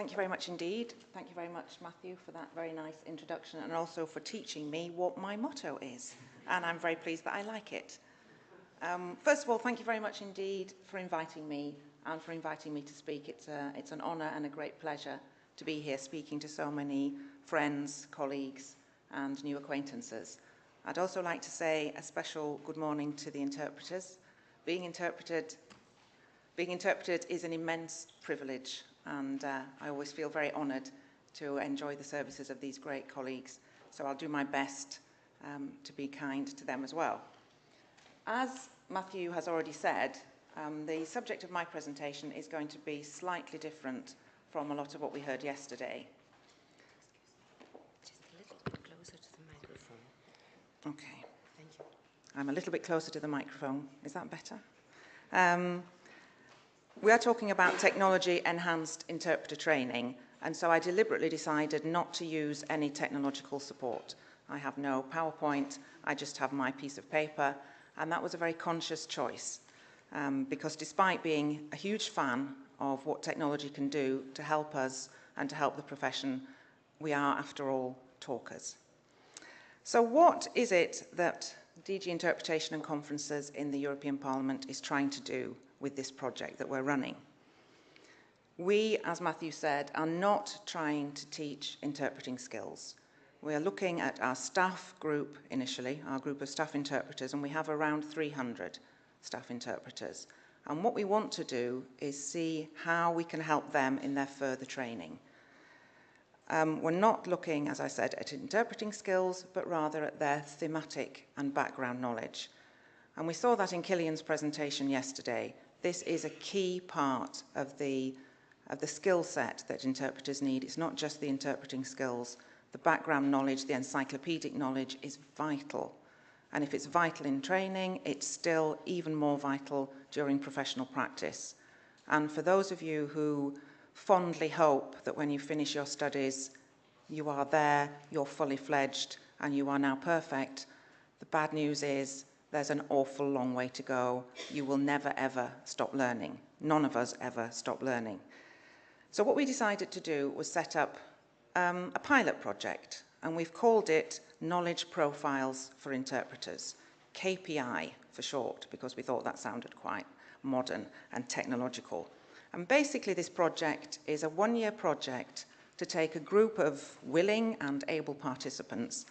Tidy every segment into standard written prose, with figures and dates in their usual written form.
Thank you very much indeed. Thank you very much, Matthew, for that very nice introduction and also for teaching me what my motto is. And I'm very pleased that I like it. First of all, thank you very much indeed for inviting me and for inviting me to speak. It's an honour and a great pleasure to be here speaking to so many friends, colleagues and new acquaintances. I'd also like to say a special good morning to the interpreters. Being interpreted is an immense privilege, and I always feel very honoured to enjoy the services of these great colleagues. So I'll do my best to be kind to them as well. As Matthew has already said, the subject of my presentation is going to be slightly different from a lot of what we heard yesterday. Just a little bit closer to the microphone. Okay. Thank you. I'm a little bit closer to the microphone. Is that better? We are talking about technology-enhanced interpreter training, and so I deliberately decided not to use any technological support. I have no PowerPoint, I just have my piece of paper, and that was a very conscious choice, because despite being a huge fan of what technology can do to help us and to help the profession, we are, after all, talkers. So what is it that DG Interpretation and Conferences in the European Parliament is trying to do with this project that we're running? We, as Matthew said, are not trying to teach interpreting skills. We are looking at our staff group initially, our group of staff interpreters, and we have around 300 staff interpreters. And what we want to do is see how we can help them in their further training. We're not looking, as I said, at interpreting skills, but rather at their thematic and background knowledge. And we saw that in Killian's presentation yesterday. This is a key part of the skill set that interpreters need. It's not just the interpreting skills. The background knowledge, the encyclopedic knowledge is vital. And if it's vital in training, it's still even more vital during professional practice. And for those of you who fondly hope that when you finish your studies, you are there, you're fully fledged, and you are now perfect, the bad news is there's an awful long way to go. You will never, ever stop learning. None of us ever stop learning. So what we decided to do was set up a pilot project, and we've called it Knowledge Profiles for Interpreters, KPI for short, because we thought that sounded quite modern and technological. And basically this project is a one-year project to take a group of willing and able participants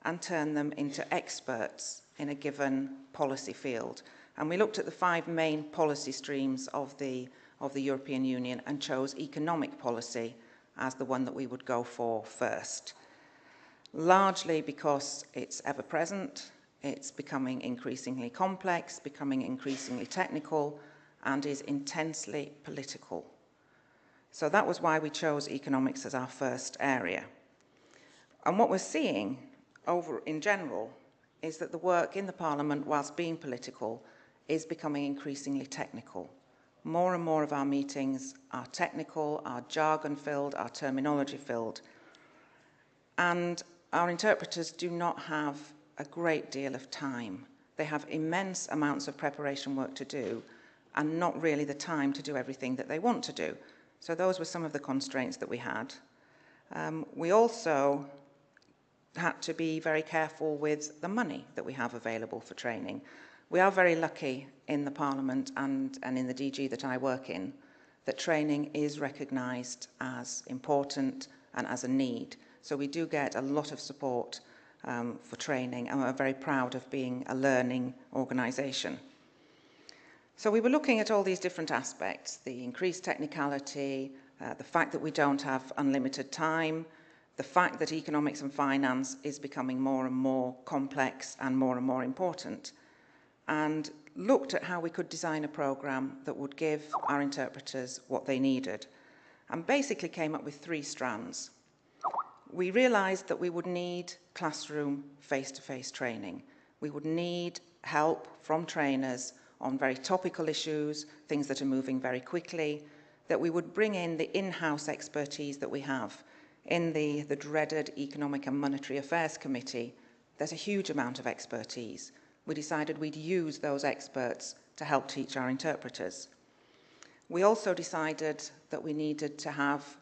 and turn them into experts in a given policy field. And we looked at the 5 main policy streams of the European Union and chose economic policy as the one that we would go for first. Largely because it's ever-present, it's becoming increasingly complex, becoming increasingly technical, and is intensely political. So that was why we chose economics as our first area. And what we're seeing over in general is that the work in the Parliament, whilst being political, is becoming increasingly technical. More and more of our meetings are technical, are jargon-filled, are terminology-filled. And our interpreters do not have a great deal of time. They have immense amounts of preparation work to do and not really the time to do everything that they want to do. So those were some of the constraints that we had. We also had to be very careful with the money that we have available for training. We are very lucky in the Parliament and in the DG that I work in that training is recognised as important and as a need. So we do get a lot of support for training, and we're very proud of being a learning organisation. So we were looking at all these different aspects, the increased technicality, the fact that we don't have unlimited time, the fact that economics and finance is becoming more and more complex and more important, and looked at how we could design a programme that would give our interpreters what they needed, and basically came up with 3 strands. We realised that we would need classroom face-to-face training. We would need help from trainers on very topical issues, things that are moving very quickly, that we would bring in the in-house expertise that we have. In the dreaded Economic and Monetary Affairs Committee, there's a huge amount of expertise. We decided we'd use those experts to help teach our interpreters. We also decided that we needed to have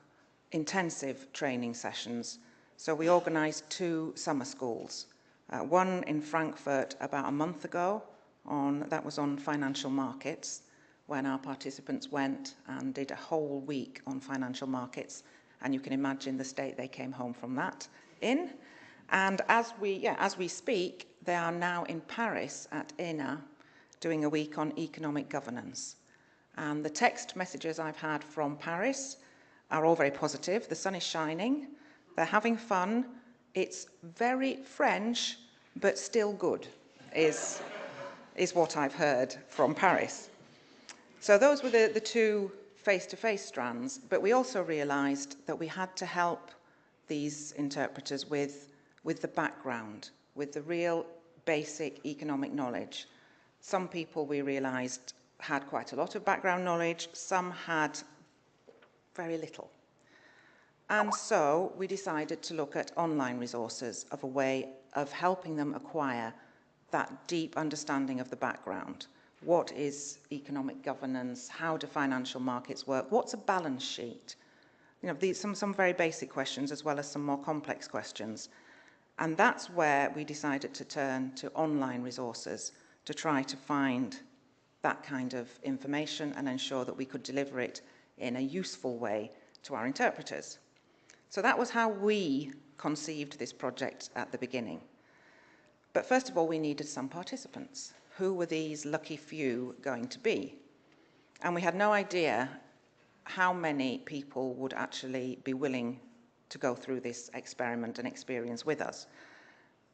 intensive training sessions. So we organised 2 summer schools. One in Frankfurt about a month ago, that was on financial markets, when our participants went and did a whole week on financial markets. And you can imagine the state they came home from that in. And as we speak, they are now in Paris at INTE doing a week on economic governance. And the text messages I've had from Paris are all very positive. The sun is shining, they're having fun. It's very French, but still good, is what I've heard from Paris. So those were the 2 face-to-face strands, but we also realised that we had to help these interpreters with the background, with the real basic economic knowledge. Some people, we realised, had quite a lot of background knowledge, some had very little. And so we decided to look at online resources of a way of helping them acquire that deep understanding of the background. What is economic governance? How do financial markets work? What's a balance sheet? You know, these some very basic questions as well as some more complex questions. And that's where we decided to turn to online resources to try to find that kind of information and ensure that we could deliver it in a useful way to our interpreters. So that was how we conceived this project at the beginning. But first of all, we needed some participants. Who were these lucky few going to be? And we had no idea how many people would actually be willing to go through this experiment and experience with us.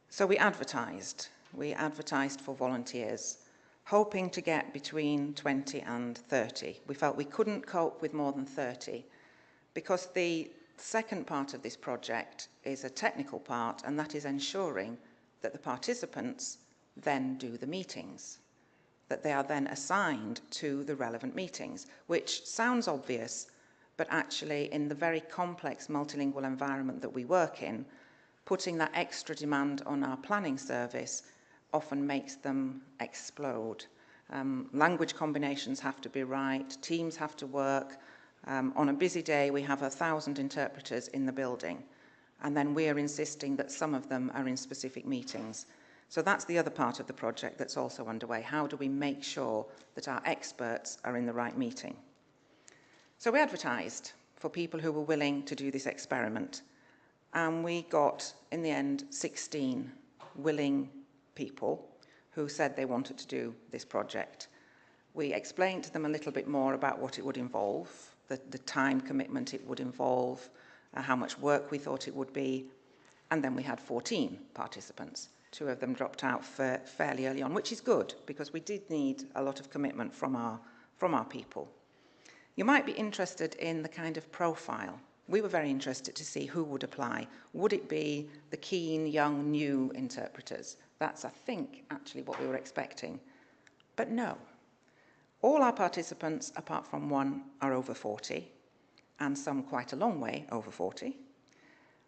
So we advertised. We advertised for volunteers, hoping to get between 20 and 30. We felt we couldn't cope with more than 30 because the second part of this project is a technical part, and that is ensuring that the participants then do the meetings, that they are then assigned to the relevant meetings, which sounds obvious, but actually in the very complex multilingual environment that we work in, putting that extra demand on our planning service often makes them explode. Language combinations have to be right, teams have to work. On a busy day, we have 1,000 interpreters in the building, and then we are insisting that some of them are in specific meetings. So that's the other part of the project that's also underway. How do we make sure that our experts are in the right meeting? So we advertised for people who were willing to do this experiment, and we got, in the end, 16 willing people who said they wanted to do this project. We explained to them a little bit more about what it would involve, the time commitment it would involve, how much work we thought it would be, and then we had 14 participants. 2 of them dropped out fairly early on, which is good, because we did need a lot of commitment from our people. You might be interested in the kind of profile. We were very interested to see who would apply. Would it be the keen, young, new interpreters? That's, I think, actually what we were expecting. But no. All our participants, apart from 1, are over 40, and some quite a long way over 40.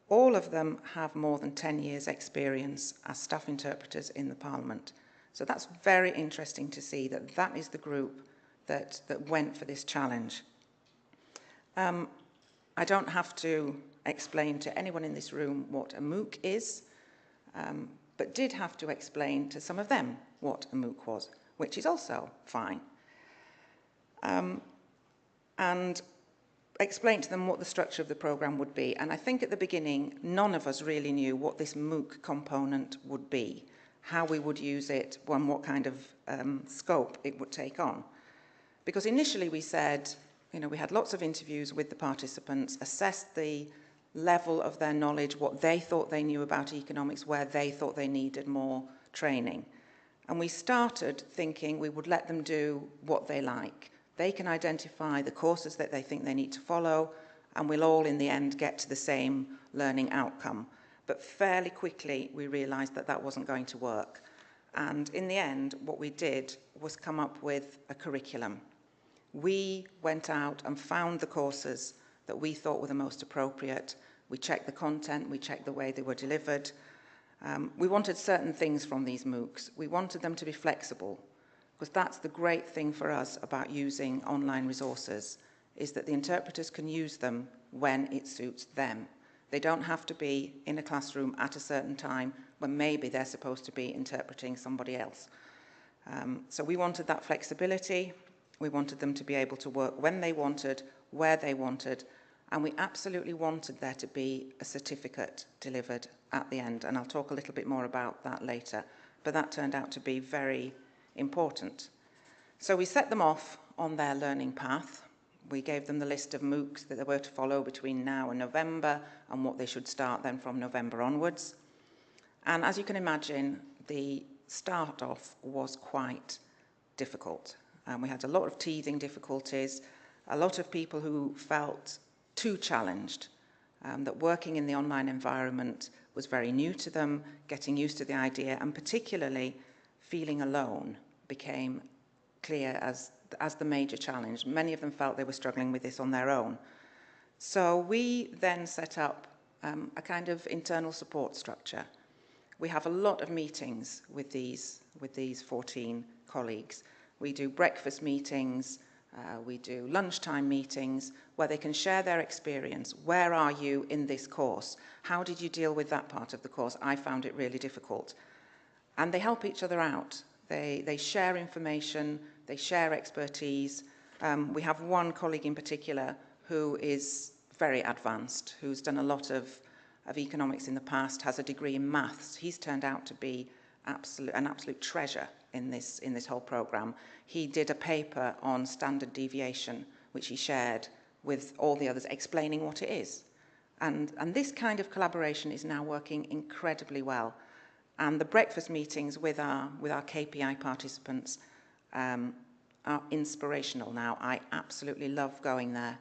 All of them have more than 10 years' experience as staff interpreters in the Parliament. So that's very interesting to see that that is the group that went for this challenge. I don't have to explain to anyone in this room what a MOOC is, but did have to explain to some of them what a MOOC was, which is also fine. And explain to them what the structure of the programme would be. And I think at the beginning, none of us really knew what this MOOC component would be, how we would use it, and what kind of scope it would take on. Because initially we said, we had lots of interviews with the participants, assessed the level of their knowledge, what they thought they knew about economics, where they thought they needed more training. And we started thinking we would let them do what they like. They can identify the courses that they think they need to follow, and we'll all in the end get to the same learning outcome. But fairly quickly we realised that that wasn't going to work. And in the end, what we did was come up with a curriculum. We went out and found the courses that we thought were the most appropriate. We checked the content, we checked the way they were delivered. We wanted certain things from these MOOCs. We wanted them to be flexible, because that's the great thing for us about using online resources, is that the interpreters can use them when it suits them. They don't have to be in a classroom at a certain time when maybe they're supposed to be interpreting somebody else. So we wanted that flexibility. We wanted them to be able to work when they wanted, where they wanted, and we absolutely wanted there to be a certificate delivered at the end, and I'll talk a little bit more about that later, but that turned out to be very important. So we set them off on their learning path. We gave them the list of MOOCs that they were to follow between now and November and what they should start then from November onwards. And as you can imagine, the start off was quite difficult. We had a lot of teething difficulties, a lot of people who felt too challenged, that working in the online environment was very new to them, getting used to the idea, and particularly feeling alone became clear as the major challenge. Many of them felt they were struggling with this on their own. So we then set up a kind of internal support structure. We have a lot of meetings with these 14 colleagues. We do breakfast meetings, we do lunchtime meetings where they can share their experience. Where are you in this course? How did you deal with that part of the course? I found it really difficult. And they help each other out. They share information, they share expertise. We have one colleague in particular who is very advanced, who's done a lot of economics in the past, has a degree in maths. He's turned out to be an absolute treasure in this whole program. He did a paper on standard deviation, which he shared with all the others, explaining what it is. And this kind of collaboration is now working incredibly well. And the breakfast meetings with our KPI participants are inspirational now. I absolutely love going there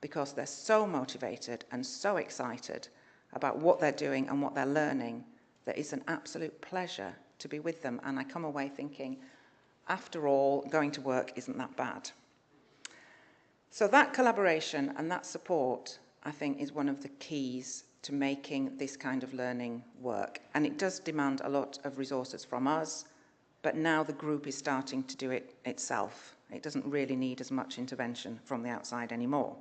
because they're so motivated and so excited about what they're doing and what they're learning that it's an absolute pleasure to be with them. And I come away thinking, after all, going to work isn't that bad. So that collaboration and that support, I think, is one of the keys to making this kind of learning work. And it does demand a lot of resources from us, but now the group is starting to do it itself. It doesn't really need as much intervention from the outside anymore.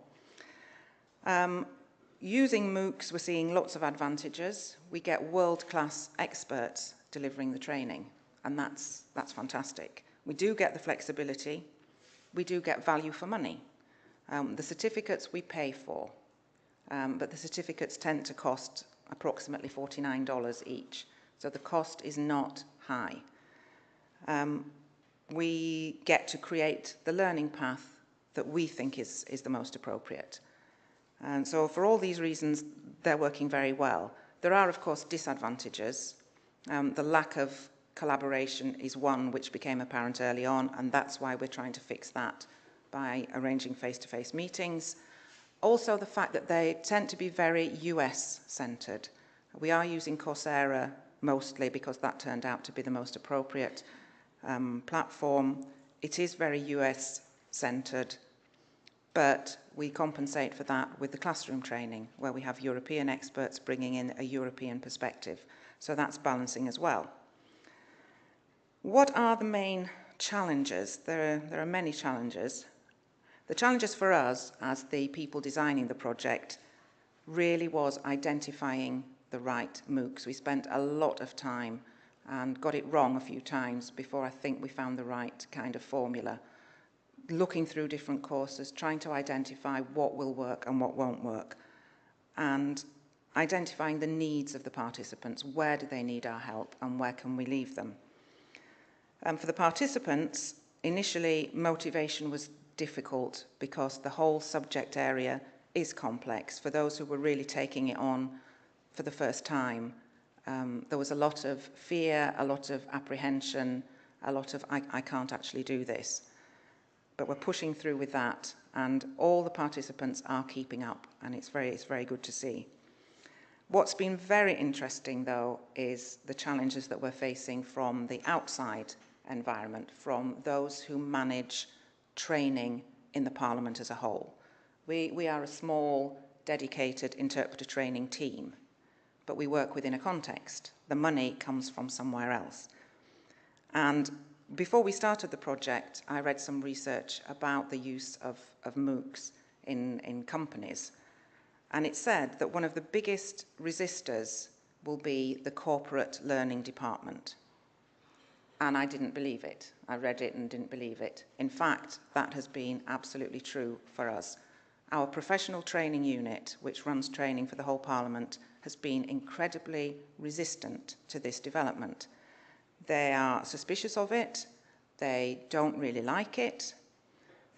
Using MOOCs, we're seeing lots of advantages. We get world-class experts delivering the training, and that's fantastic. We do get the flexibility. We do get value for money. The certificates we pay for, but the certificates tend to cost approximately $49 each, so the cost is not high. We get to create the learning path that we think is the most appropriate. And so for all these reasons, they're working very well. There are, of course, disadvantages. The lack of collaboration is one which became apparent early on, and that's why we're trying to fix that by arranging face-to-face meetings. Also, the fact that they tend to be very US-centered. We are using Coursera mostly because that turned out to be the most appropriate platform. It is very US-centered, but we compensate for that with the classroom training, where we have European experts bringing in a European perspective. So that's balancing as well. What are the main challenges? There are many challenges. The challenges for us, as the people designing the project, really was identifying the right MOOCs. We spent a lot of time and got it wrong a few times before I think we found the right kind of formula. Looking through different courses, trying to identify what will work and what won't work, and identifying the needs of the participants. Where do they need our help and where can we leave them? For the participants, initially motivation was difficult because the whole subject area is complex. For those who were really taking it on for the first time, there was a lot of fear, a lot of apprehension, a lot of I can't actually do this. But we're pushing through with that, and all the participants are keeping up, and it's very good to see. What's been very interesting, though, is the challenges that we're facing from the outside environment, from those who manage training in the Parliament as a whole. We are a small, dedicated interpreter training team, but we work within a context. The money comes from somewhere else. And before we started the project, I read some research about the use of MOOCs in companies. And it said that one of the biggest resistors will be the corporate learning department. And I didn't believe it. I read it and didn't believe it. In fact, that has been absolutely true for us. Our professional training unit, which runs training for the whole Parliament, has been incredibly resistant to this development. They are suspicious of it. They don't really like it.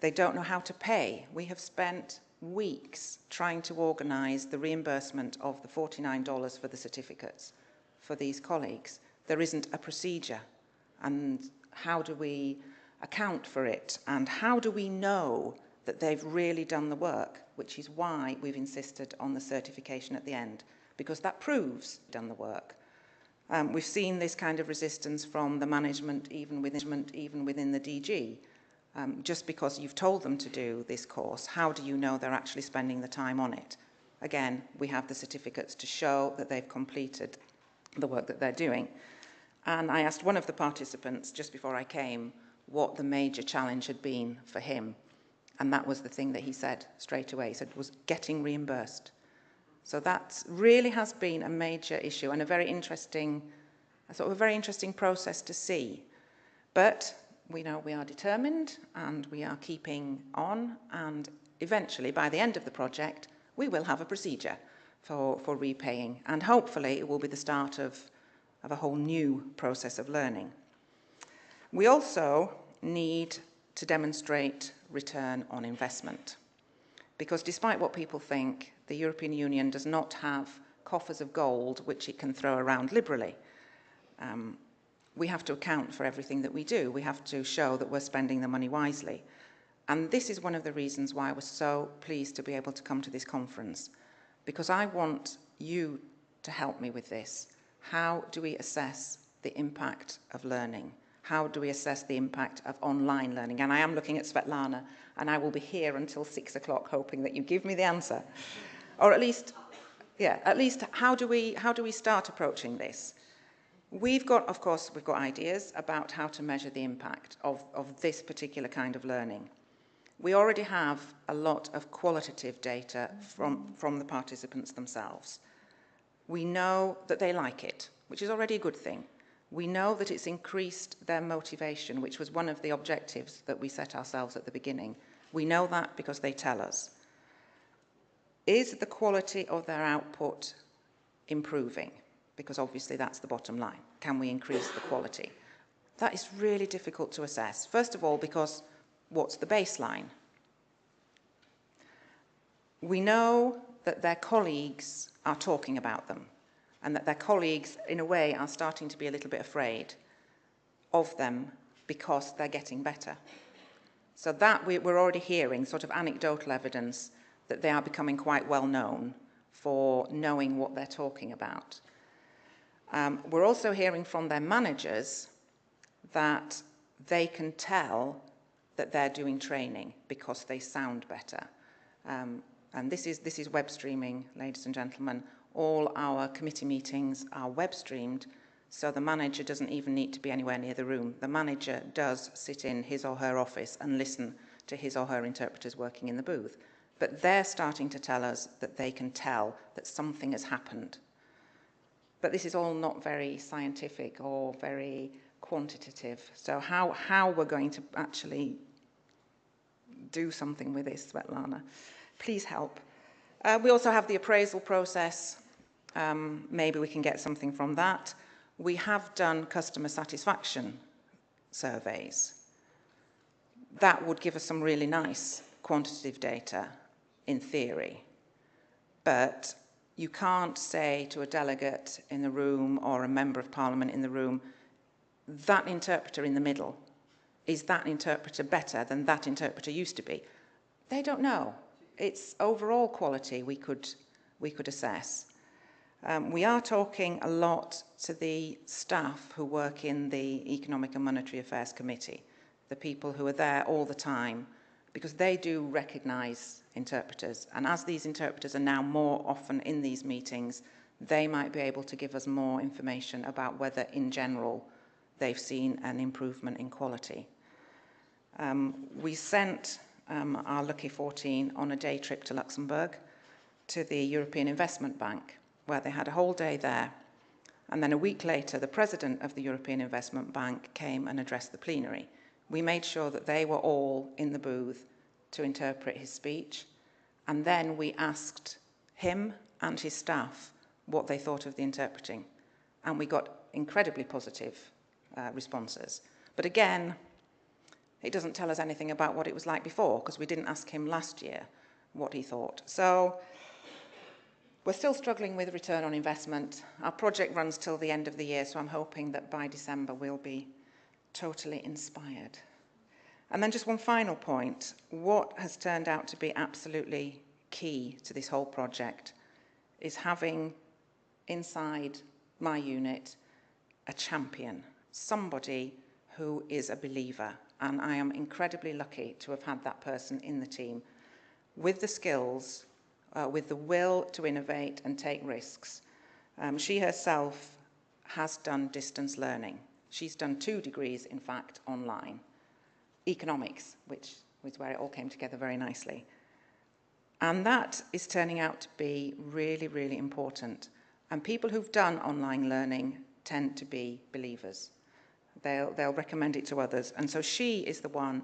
They don't know how to pay. We have spent weeks trying to organise the reimbursement of the $49 for the certificates for these colleagues. There isn't a procedure. And how do we account for it? And how do we know that they've really done the work? Which is why we've insisted on the certification at the end, because that proves they've done the work. We've seen this kind of resistance from the management, even within the DG. Just because you've told them to do this course, how do you know they're actually spending the time on it? Again, we have the certificates to show that they've completed the work that they're doing. And I asked one of the participants just before I came what the major challenge had been for him. And that was the thing that he said straight away. He said it was getting reimbursed. So that really has been a major issue and a very interesting process to see. But we know we are determined and we are keeping on, and eventually, by the end of the project, we will have a procedure for repaying, and hopefully it will be the start of a whole new process of learning. We also need to demonstrate return on investment, because despite what people think, the European Union does not have coffers of gold which it can throw around liberally. We have to account for everything that we do. We have to show that we're spending the money wisely. And this is one of the reasons why I was so pleased to be able to come to this conference, because I want you to help me with this. How do we assess the impact of learning? How do we assess the impact of online learning? And I am looking at Svetlana, and I will be here until 6 o'clock hoping that you give me the answer. Or at least how do we start approaching this? We've got ideas about how to measure the impact of this particular kind of learning. We already have a lot of qualitative data from the participants themselves. We know that they like it, which is already a good thing. We know that it's increased their motivation, which was one of the objectives that we set ourselves at the beginning. We know that because they tell us. Is the quality of their output improving? Because obviously that's the bottom line. Can we increase the quality? That is really difficult to assess. First of all, because what's the baseline? We know that their colleagues are talking about them, and that their colleagues, in a way, are starting to be a little bit afraid of them because they're getting better. So that we're already hearing sort of anecdotal evidence that they are becoming quite well known for knowing what they're talking about. We're also hearing from their managers that they can tell that they're doing training because they sound better. And this is web streaming, ladies and gentlemen. All our committee meetings are web streamed, so the manager doesn't even need to be anywhere near the room. The manager does sit in his or her office and listen to his or her interpreters working in the booth. But they're starting to tell us that they can tell that something has happened. But this is all not very scientific or very quantitative. So how we're going to actually do something with this, Svetlana, please help. We also have the appraisal process. Maybe we can get something from that. We have done customer satisfaction surveys. That would give us some really nice quantitative data in theory. But you can't say to a delegate in the room or a member of parliament in the room, that interpreter in the middle, is that interpreter better than that interpreter used to be? They don't know. It's overall quality we could assess. We are talking a lot to the staff who work in the Economic and Monetary Affairs Committee, the people who are there all the time, because they do recognise interpreters. And as these interpreters are now more often in these meetings, they might be able to give us more information about whether, in general, they've seen an improvement in quality. We sent our lucky 14 on a day trip to Luxembourg to the European Investment Bank, where they had a whole day there. And then a week later, the president of the European Investment Bank came and addressed the plenary. We made sure that they were all in the booth to interpret his speech. And then we asked him and his staff what they thought of the interpreting. And we got incredibly positive responses. But again, it doesn't tell us anything about what it was like before, because we didn't ask him last year what he thought. So we're still struggling with return on investment. Our project runs till the end of the year, so I'm hoping that by December we'll be totally inspired. And then just one final point. What has turned out to be absolutely key to this whole project is having inside my unit a champion, somebody who is a believer. And I am incredibly lucky to have had that person in the team with the skills, with the will to innovate and take risks. She herself has done distance learning. She's done 2 degrees, in fact, online. Economics, which was where it all came together very nicely. And that is turning out to be really, really important. And people who've done online learning tend to be believers. They'll recommend it to others. And so she is the one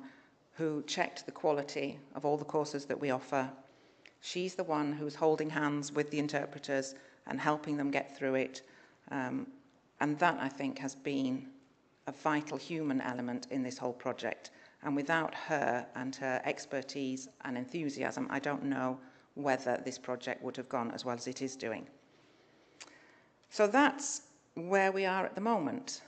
who checked the quality of all the courses that we offer. She's the one who's holding hands with the interpreters and helping them get through it. And that, I think, has been a vital human element in this whole project. And without her and her expertise and enthusiasm, I don't know whether this project would have gone as well as it is doing. So that's where we are at the moment.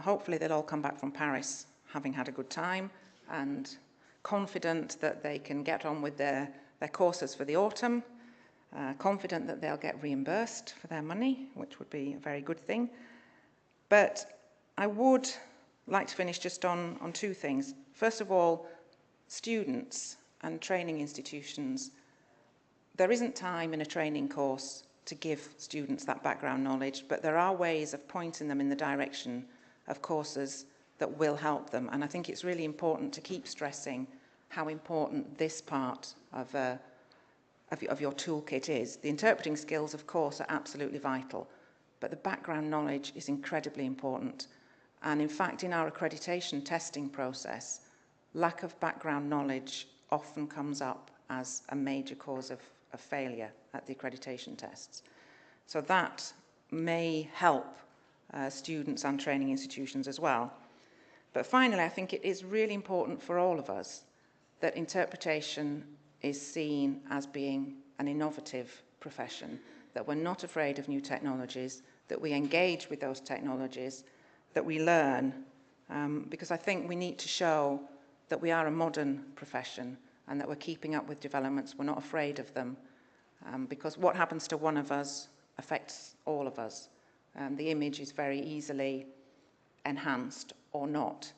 Hopefully they'll all come back from Paris having had a good time and confident that they can get on with their courses for the autumn, confident that they'll get reimbursed for their money, which would be a very good thing. But I would like to finish just on 2 things. First of all, students and training institutions. There isn't time in a training course to give students that background knowledge, but there are ways of pointing them in the direction of courses that will help them. And I think it's really important to keep stressing how important this part of your toolkit is. The interpreting skills, of course, are absolutely vital, but the background knowledge is incredibly important. And in fact, in our accreditation testing process, lack of background knowledge often comes up as a major cause of failure at the accreditation tests. So that may help students and training institutions as well. But finally, I think it is really important for all of us that interpretation is seen as being an innovative profession, that we're not afraid of new technologies, that we engage with those technologies, that we learn, because I think we need to show that we are a modern profession and that we're keeping up with developments, we're not afraid of them, because what happens to one of us affects all of us. The image is very easily enhanced or not.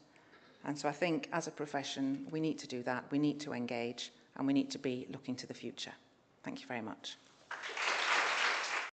And so I think as a profession, we need to do that, we need to engage, and we need to be looking to the future. Thank you very much.